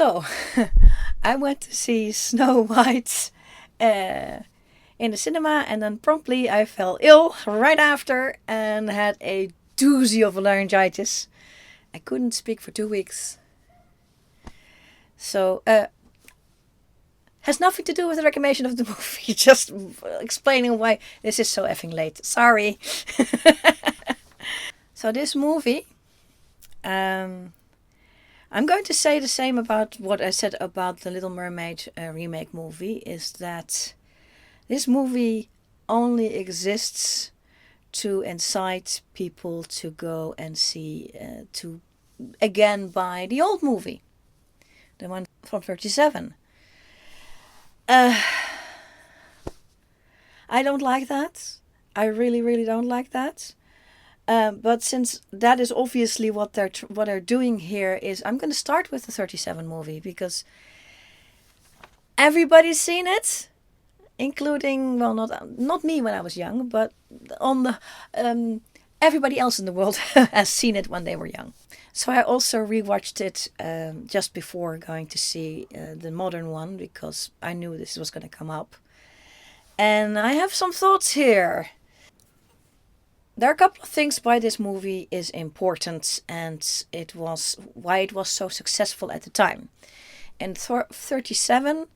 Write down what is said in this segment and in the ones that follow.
So, I went to see Snow White in the cinema, and then promptly I fell ill right after and had a doozy of a laryngitis. I couldn't speak for 2 weeks. So, has nothing to do with the recommendation of the movie, just explaining why this is so effing late. Sorry. So, this movie, I'm going to say the same about what I said about the Little Mermaid remake movie, is that this movie only exists to incite people to go and see, to again buy the old movie, the one from 37. I don't like that. I really, really don't like that. But since that is obviously what they're doing here, is I'm going to start with the 37 movie because everybody's seen it, including, well, not me when I was young, but on the everybody else in the world has seen it when they were young. So I also rewatched it just before going to see the modern one because I knew this was going to come up, and I have some thoughts here. There are a couple of things why this movie is important and why it was so successful at the time. In 37,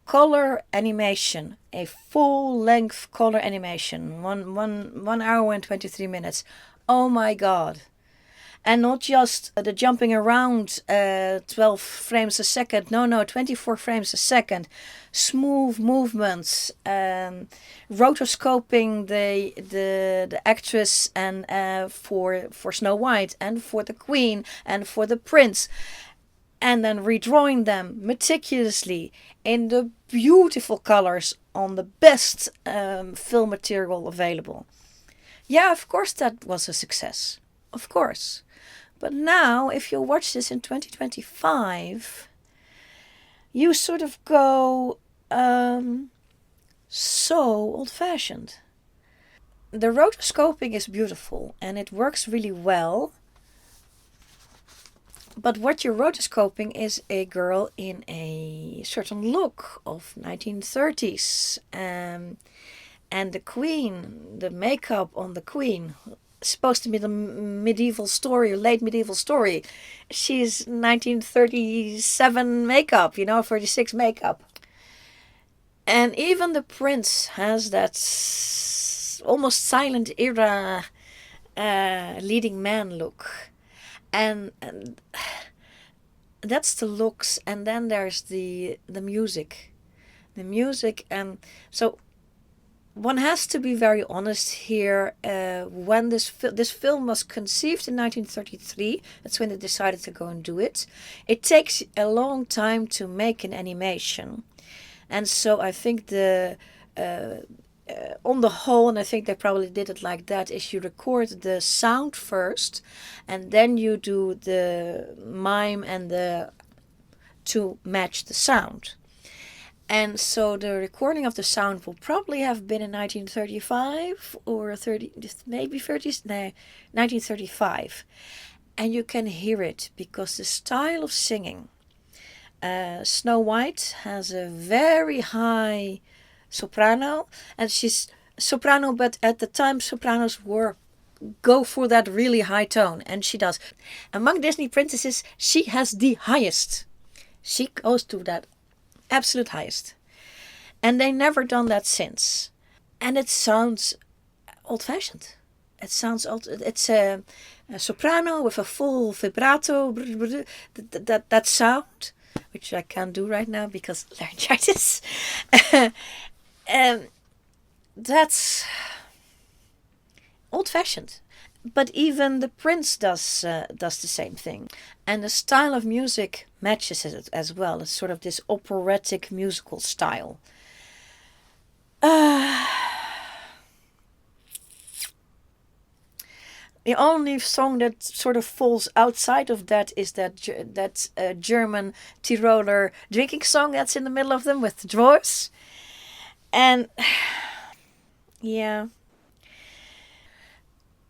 color animation, a full-length color animation, one hour and 23 minutes. Oh my God. And not just the jumping around 12 frames a second. No, 24 frames a second. Smooth movements. Rotoscoping the actress and for Snow White and for the Queen and for the Prince. And then redrawing them meticulously in the beautiful colors on the best film material available. Yeah, of course that was a success. Of course. But now, if you watch this in 2025, you sort of go, so old-fashioned. The rotoscoping is beautiful and it works really well. But what you're rotoscoping is a girl in a certain look of 1930s. And the Queen, the makeup on the Queen, supposed to be the medieval story, late medieval story. She's 1937 makeup, 36 makeup. And even the Prince has that almost silent era leading man look. And that's the looks. And then there's the music. The music. And so one has to be very honest here. When this film was conceived in 1933, that's when they decided to go and do it. It takes a long time to make an animation. And so I think on the whole, and I think they probably did it like that, is you record the sound first, and then you do the mime and to match the sound. And so the recording of the sound will probably have been in 1935 or 1935. And you can hear it because the style of singing. Snow White has a very high soprano, and she's soprano, but at the time sopranos go for that really high tone, and she does. Among Disney princesses, she has the highest. She goes to that absolute highest, and they never done that since. And it sounds old-fashioned. It sounds old. It's a soprano with a full vibrato. That sound, which I can't do right now because laryngitis. That's old-fashioned. But even the Prince does the same thing. And the style of music matches it as well. It's sort of this operatic musical style. The only song that sort of falls outside of that is that German Tiroler drinking song that's in the middle of them with the dwarves. And yeah.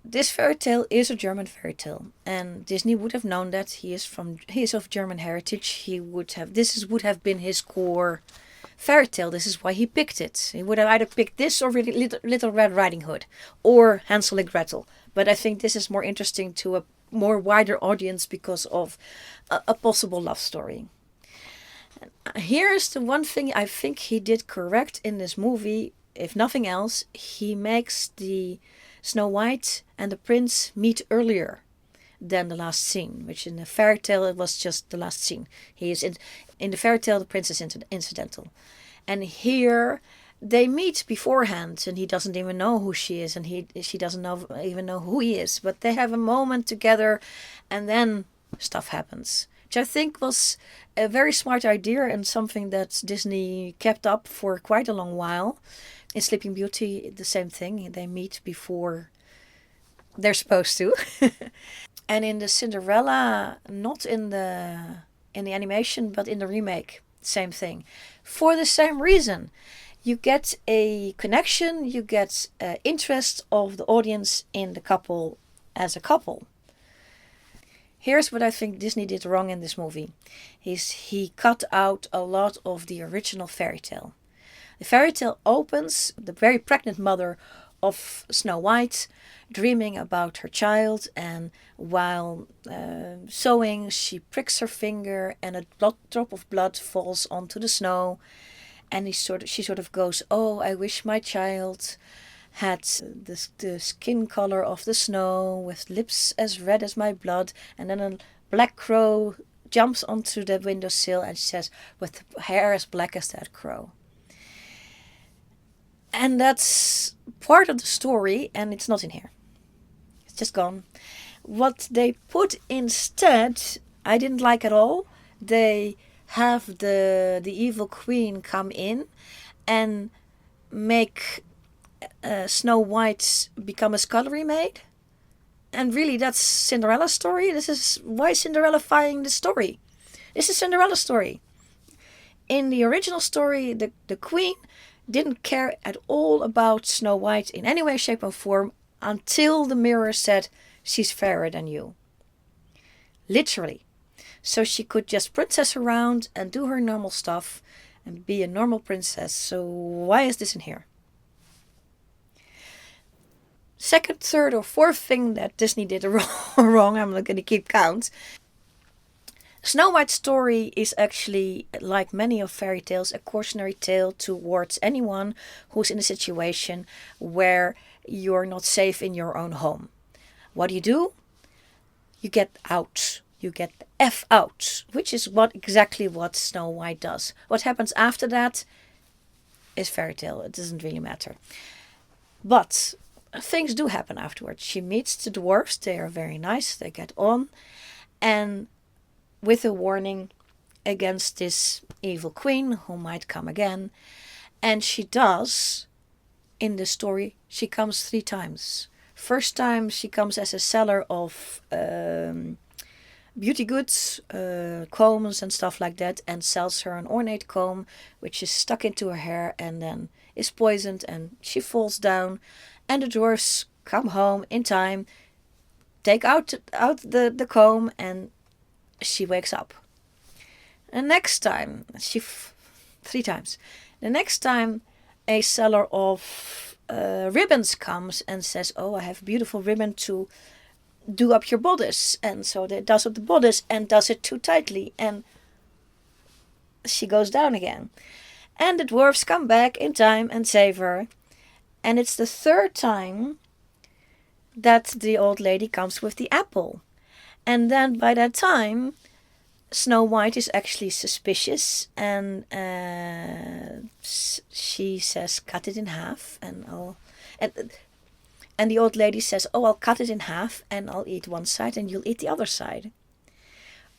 This fairy tale is a German fairy tale, and Disney would have known that he is of German heritage. He would have would have been his core fairy tale. This is why he picked it. He would have either picked this or really Little Red Riding Hood or Hansel and Gretel. But I think this is more interesting to a more wider audience because of a possible love story. Here is the one thing I think he did correct in this movie. If nothing else, he makes the Snow White and the prince meet earlier than the last scene, which in the fairy tale it was just the last scene. He is in the fairy tale the prince is incidental, and here they meet beforehand, and he doesn't even know who she is, and she doesn't even know who he is. But they have a moment together, and then stuff happens, which I think was a very smart idea and something that Disney kept up for quite a long while. In Sleeping Beauty, the same thing. They meet before they're supposed to. And in the Cinderella, not in the animation, but in the remake, same thing. For the same reason. You get a connection, you get interest of the audience in the couple as a couple. Here's what I think Disney did wrong in this movie. He cut out a lot of the original fairy tale. The fairy tale opens the very pregnant mother of Snow White dreaming about her child, and while sewing she pricks her finger and a drop of blood falls onto the snow, and she sort of goes, "Oh, I wish my child had the skin color of the snow with lips as red as my blood." And then a black crow jumps onto the windowsill and she says, "With hair as black as that crow." And that's part of the story, and it's not in here. It's just gone. What they put instead, I didn't like at all. They have the evil queen come in and make Snow White become a scullery maid. And really, that's Cinderella's story. This is why Cinderella-fying the story. This is Cinderella's story. In the original story, the queen didn't care at all about Snow White in any way, shape, or form until the mirror said, "She's fairer than you." Literally. So she could just princess around and do her normal stuff and be a normal princess. So why is this in here? Second, third, or fourth thing that Disney did wrong, I'm not going to keep count. Snow White's story is actually, like many of fairy tales, a cautionary tale towards anyone who's in a situation where you're not safe in your own home. What do? You get out. You get the F out, which is exactly what Snow White does. What happens after that is fairy tale. It doesn't really matter. But things do happen afterwards. She meets the dwarfs. They are very nice. They get on. And with a warning against this evil queen who might come again. And she does. In the story, she comes 3 times. First time she comes as a seller of beauty goods, combs and stuff like that, and sells her an ornate comb which is stuck into her hair and then is poisoned, and she falls down, and the dwarfs come home in time, take out the comb, and she wakes up. The next time, 3 times. The next time a seller of ribbons comes and says, "Oh, I have beautiful ribbon to do up your bodice," and so they does up the bodice and does it too tightly, and she goes down again. And the dwarfs come back in time and save her. And it's the 3rd time that the old lady comes with the apple. And then by that time, Snow White is actually suspicious, and she says, "Cut it in half, and and the old lady says, "Oh, I'll cut it in half, and I'll eat one side, and you'll eat the other side."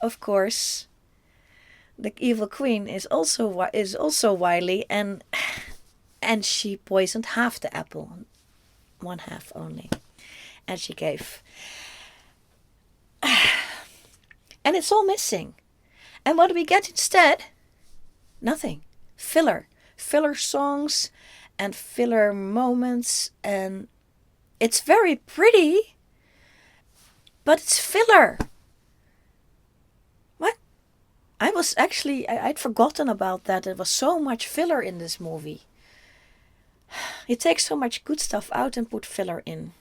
Of course, the evil queen is also wily, and she poisoned half the apple, 1/2 only, and she gave. And it's all missing. And what do we get instead? Nothing. Filler songs and filler moments, and it's very pretty, but it's filler. What? I'd forgotten about that. There was so much filler in this movie. You take so much good stuff out and put filler in.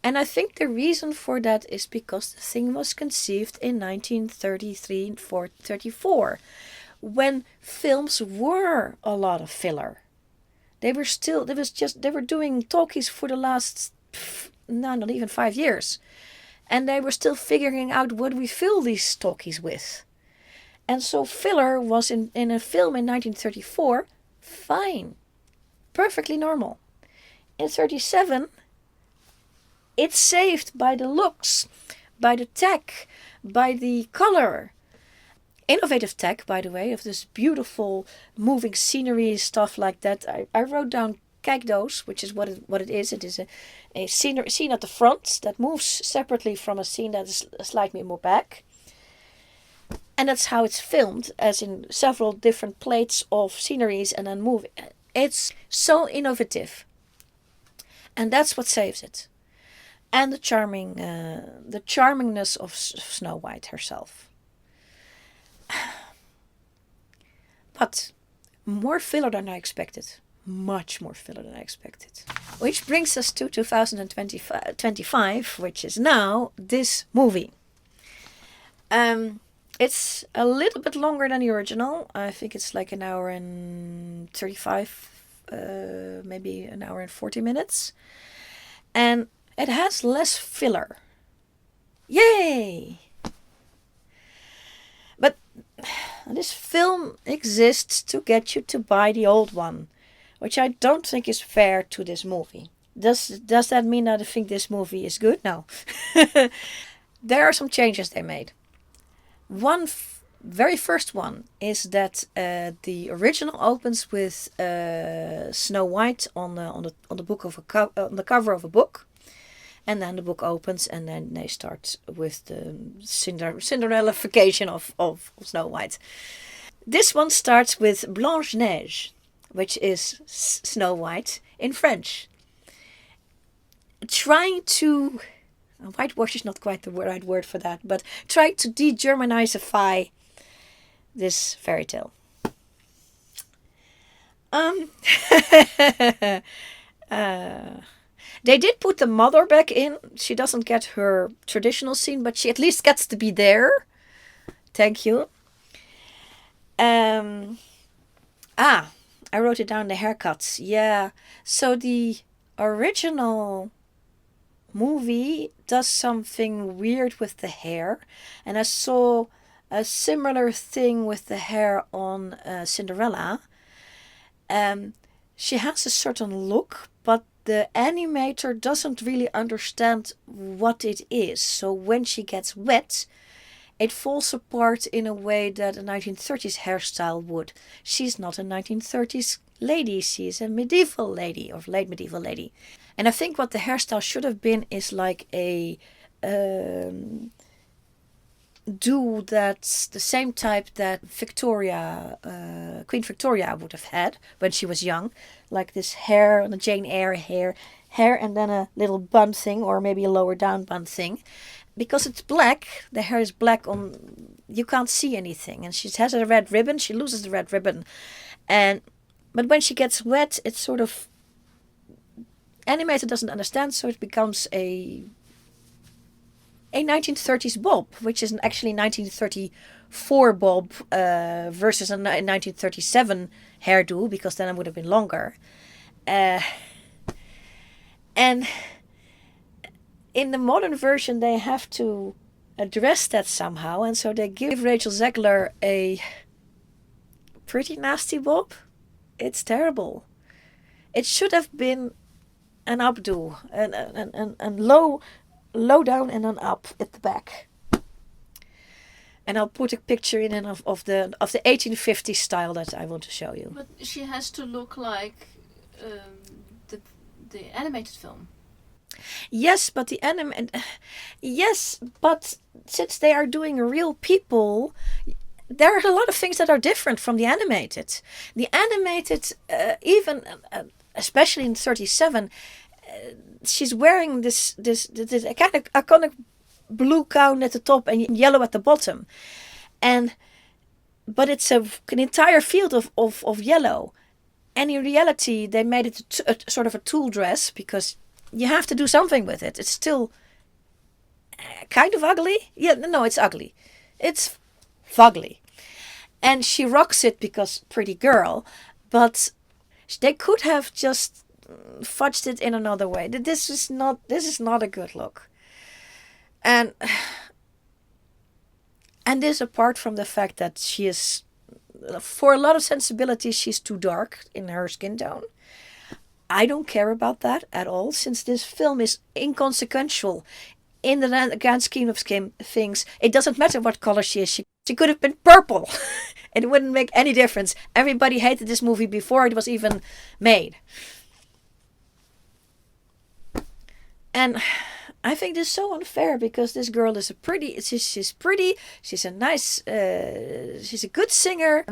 And I think the reason for that is because the thing was conceived in 1933 or 34, when films were a lot of filler. They were doing talkies for the last, not even 5 years. And they were still figuring out what we fill these talkies with. And so filler was in a film in 1934, fine. Perfectly normal. In 37, it's saved by the looks, by the tech, by the color. Innovative tech, by the way, of this beautiful moving scenery, stuff like that. I wrote down Gadot, which is what it is. It is a scene at the front that moves separately from a scene that is slightly more back. And that's how it's filmed, as in several different plates of sceneries and then moving. It's so innovative. And that's what saves it. And the charmingness of Snow White herself. But more filler than I expected. Much more filler than I expected. Which brings us to 2025, which is now this movie. It's a little bit longer than the original. I think it's like an hour and 35, maybe an hour and 40 minutes. And it has less filler. Yay! But this film exists to get you to buy the old one, which I don't think is fair to this movie. Does that mean that I think this movie is good? No. There are some changes they made. One very first one is that the original opens with Snow White on the cover of a book, and then the book opens, and then they start with the Cinderellafication of Snow White. This one starts with Blanche Neige, which is Snow White in French, trying to. Whitewash is not quite the right word for that, but try to de-Germanizify this fairy tale. They did put the mother back in. She doesn't get her traditional scene, but she at least gets to be there. Thank you. I wrote it down, the haircuts. Yeah, so the original movie does something weird with the hair, and I saw a similar thing with the hair on Cinderella. She has a certain look, but the animator doesn't really understand what it is. So when she gets wet, it falls apart in a way that a 1930s hairstyle would. She's not a 1930s lady, she's a medieval lady, or late medieval lady. And I think what the hairstyle should have been is like a do that's the same type that Queen Victoria would have had when she was young, like this hair on the Jane Eyre hair, and then a little bun thing, or maybe a lower down bun thing, because it's black. The hair is black you can't see anything, and she has a red ribbon. She loses the red ribbon, but when she gets wet, it's sort of animator doesn't understand, so it becomes a 1930s bob, which is actually 1934 bob versus a 1937 hairdo, because then it would have been longer. And in the modern version, they have to address that somehow, and so they give Rachel Zegler a pretty nasty bob. It's terrible. It should have been an updo, and low down and then up at the back. And I'll put a picture in of the 1850s style that I want to show you. But she has to look like the animated film. Yes, but since they are doing real people, there are a lot of things that are different from the animated. The animated, even especially in 37, she's wearing this kind of iconic blue gown at the top and yellow at the bottom, and but it's an entire field of yellow. And in reality, they made it a sort of a tulle dress because you have to do something with it. It's still kind of ugly. Yeah, no, it's ugly. It's fugly. And she rocks it because pretty girl, but they could have just fudged it in another way. This is not a good look. And this apart from the fact that she is, for a lot of sensibilities, she's too dark in her skin tone. I don't care about that at all, since this film is inconsequential in the grand scheme of things. It doesn't matter what color she is. She could have been purple. It wouldn't make any difference. Everybody hated this movie before it was even made. And I think this is so unfair because this girl is she's pretty, she's a nice, she's a good singer.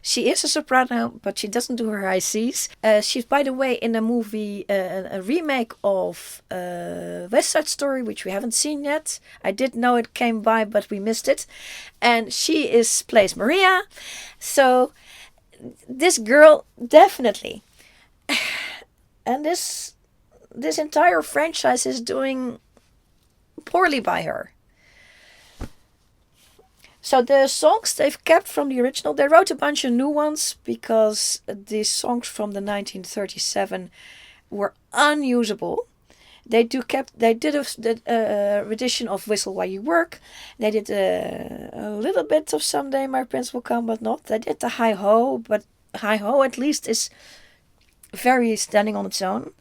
She is a soprano, but she doesn't do her high C's. She's, by the way, in a movie, a remake of West Side Story, which we haven't seen yet. I did know it came by, but we missed it. And she plays Maria. So this girl, definitely. And this entire franchise is doing poorly by her. So the songs they've kept from the original, they wrote a bunch of new ones because the songs from the 1937 were unusable. They did a edition of Whistle While You Work. They did a little bit of Someday My Prince Will Come But Not. They did the Hi Ho, but Hi Ho at least is very standing on its own.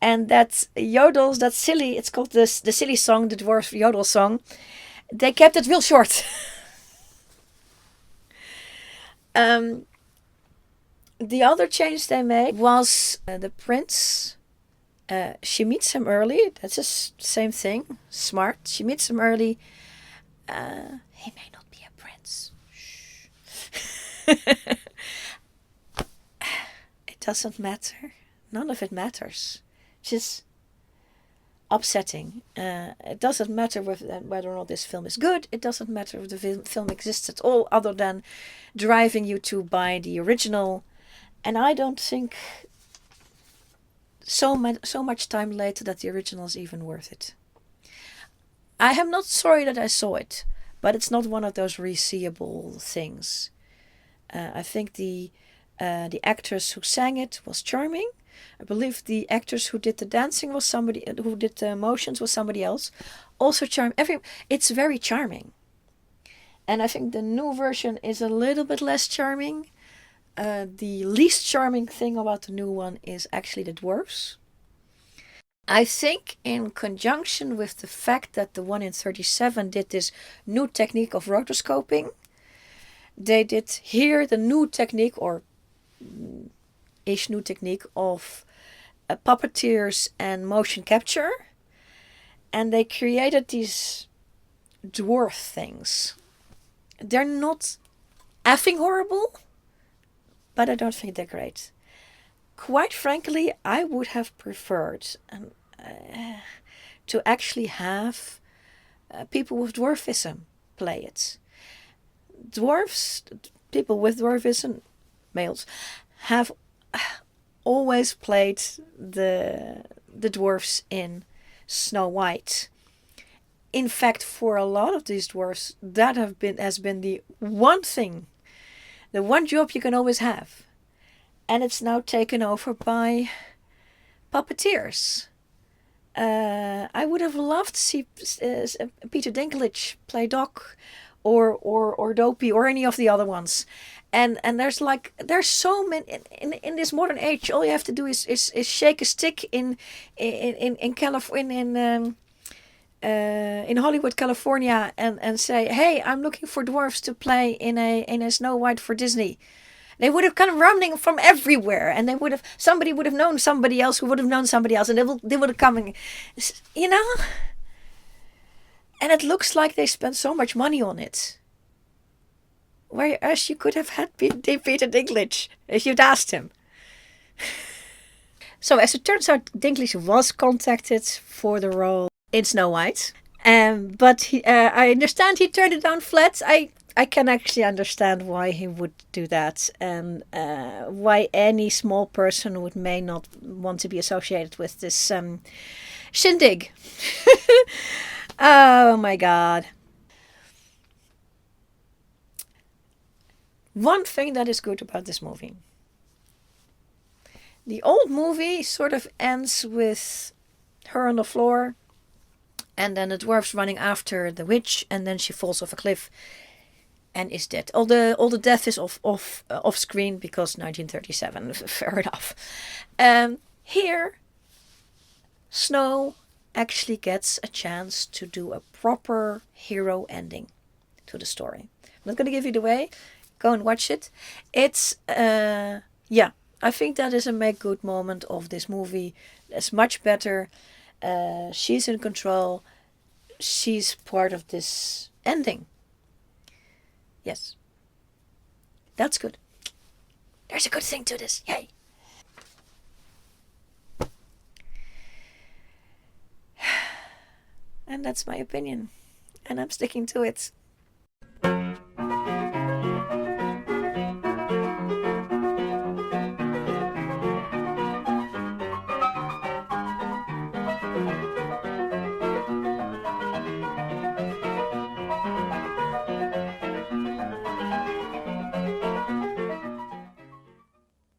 And that yodels, that silly, it's called the silly song, the dwarf yodel song. They kept it real short. The other change they made was the prince. She meets him early. That's the same thing. Smart. She meets him early. He may not be a prince. Shh. It doesn't matter. None of it matters. Just upsetting. It doesn't matter whether or not this film is good. It doesn't matter if the film exists at all, other than driving you to buy the original. And I don't think so much time later that the original is even worth it. I am not sorry that I saw it, but it's not one of those reseeable things. I think the actress who sang it was charming. I believe the actors who did the dancing was somebody, who did the motions was somebody else. Also charming. It's very charming. And I think the new version is a little bit less charming. The least charming thing about the new one is actually the dwarfs. I think in conjunction with the fact that the one in 37 did this new technique of rotoscoping, they did here the new technique, or ish new technique of puppeteers and motion capture, and they created these dwarf things. They're not effing horrible, but I don't think they're great. Quite frankly, I would have preferred to actually have people with dwarfism play it. Dwarfs, people with dwarfism, males, have always played the dwarfs in Snow White. In fact, for a lot of these dwarfs, that has been the one thing, the one job you can always have. And it's now taken over by puppeteers. I would have loved to see Peter Dinklage play Doc, or Dopey, or any of the other ones. And there's so many in this modern age. All you have to do is shake a stick in California, in Hollywood, California, and say, "Hey, I'm looking for dwarfs to play in a Snow White for Disney." They would have come running from everywhere, and somebody would have known somebody else who would have known somebody else, and they would have come, you know. And it looks like they spent so much money on it. Whereas you could have had Peter Dinklage if you'd asked him. So as it turns out, Dinklage was contacted for the role in Snow White, but I understand he turned it down flat. I can actually understand why he would do that, and why any small person would may not want to be associated with this shindig. Oh my god. One thing that is good about this movie. The old movie sort of ends with her on the floor, and then the dwarfs running after the witch, and then she falls off a cliff and is dead. All the death is off screen because 1937. Fair enough. Here, Snow actually gets a chance to do a proper hero ending to the story. I'm not going to give you the way. Go and watch it. It's yeah. I think that is a make good moment of this movie. It's much better. She's in control. She's part of this ending. Yes. That's good. There's a good thing to this. Yay. And that's my opinion. And I'm sticking to it.